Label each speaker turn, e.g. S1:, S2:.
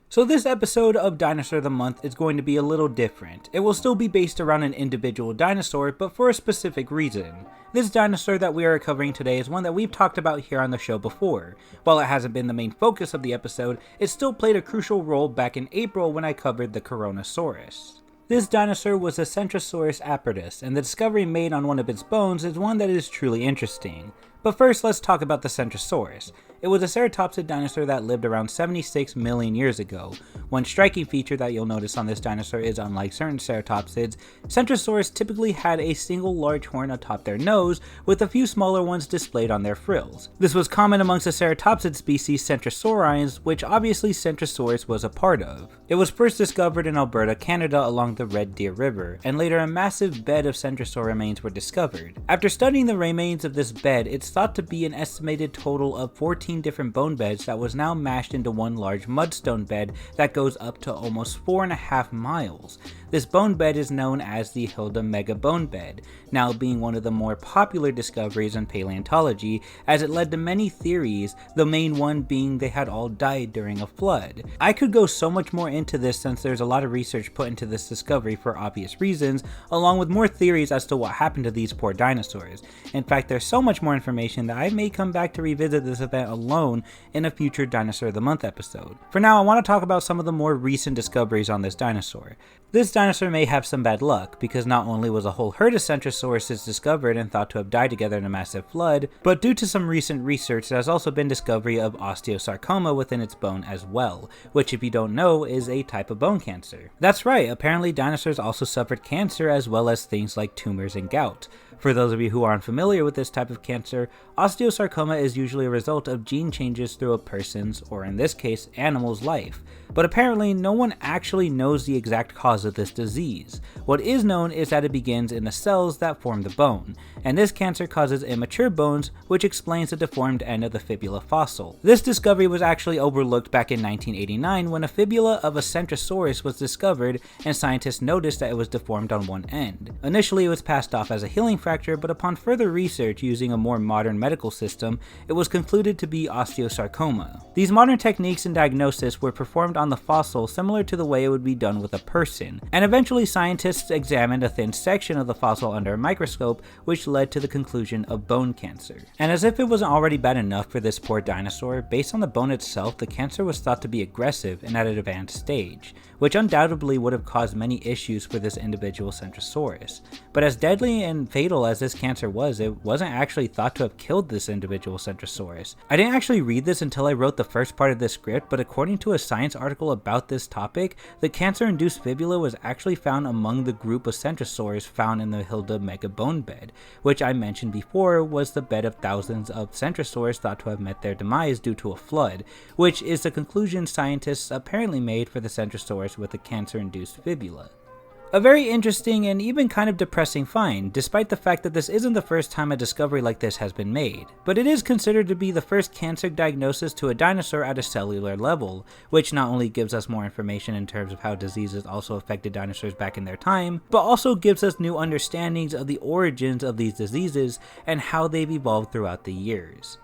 S1: So this episode of Dinosaur of the Month is going to be a little different. It will still be based around an individual dinosaur, but for a specific reason. This dinosaur that we are covering today is one that we've talked about here on the show before. While it hasn't been the main focus of the episode, it still played a crucial role back in April when I covered the Coronasaurus. This dinosaur was a Centrosaurus aperatus, and the discovery made on one of its bones is one that is truly interesting. But first, let's talk about the Centrosaurus. It was a ceratopsid dinosaur that lived around 76 million years ago. One striking feature that you'll notice on this dinosaur is, unlike certain ceratopsids, Centrosaurus typically had a single large horn atop their nose, with a few smaller ones displayed on their frills. This was common amongst the ceratopsid species Centrosaurines, which obviously Centrosaurus was a part of. It was first discovered in Alberta, Canada along the Red Deer River, and later a massive bed of Centrosaur remains were discovered. After studying the remains of this bed, it's thought to be an estimated total of 14 different bone beds that was now mashed into one large mudstone bed that goes up to almost 4.5 miles. This bone bed is known as the Hilda Mega Bone Bed, now being one of the more popular discoveries in paleontology, as it led to many theories, the main one being they had all died during a flood. I could go so much more into this since there's a lot of research put into this discovery for obvious reasons, along with more theories as to what happened to these poor dinosaurs. In fact, there's so much more information that I may come back to revisit this event alone in a future Dinosaur of the Month episode. For now, I want to talk about some of the more recent discoveries on this dinosaur. This dinosaur may have some bad luck, because not only was a whole herd of Centrosauruses discovered and thought to have died together in a massive flood, but due to some recent research there has also been discovery of Osteosarcoma within its bone as well, which if you don't know is a type of bone cancer. That's right, apparently dinosaurs also suffered cancer as well as things like tumors and gout. For those of you who are unfamiliar with this type of cancer, osteosarcoma is usually a result of gene changes through a person's, or in this case, animal's life. But apparently no one actually knows the exact cause of this disease. What is known is that it begins in the cells that form the bone, and this cancer causes immature bones, which explains the deformed end of the fibula fossil. This discovery was actually overlooked back in 1989 when a fibula of a Centrosaurus was discovered and scientists noticed that it was deformed on one end. Initially it was passed off as a healing fracture, but upon further research using a more modern medical system, it was concluded to be osteosarcoma. These modern techniques in diagnosis were performed on the fossil similar to the way it would be done with a person, and eventually scientists examined a thin section of the fossil under a microscope, which led to the conclusion of bone cancer. And as if it wasn't already bad enough for this poor dinosaur, based on the bone itself, the cancer was thought to be aggressive and at an advanced stage, which undoubtedly would have caused many issues for this individual Centrosaurus. But as deadly and fatal as this cancer was, it wasn't actually thought to have killed this individual Centrosaurus. I didn't actually read this until I wrote the first part of this script, but according to a science article about this topic, the cancer-induced fibula was actually found among the group of Centrosaurs found in the Hilda Mega Bone Bed, which I mentioned before was the bed of thousands of Centrosaurs thought to have met their demise due to a flood, which is the conclusion scientists apparently made for the Centrosaurus with a cancer-induced fibula. A very interesting and even kind of depressing find, despite the fact that this isn't the first time a discovery like this has been made, but it is considered to be the first cancer diagnosis to a dinosaur at a cellular level, which not only gives us more information in terms of how diseases also affected dinosaurs back in their time, but also gives us new understandings of the origins of these diseases and how they've evolved throughout the years.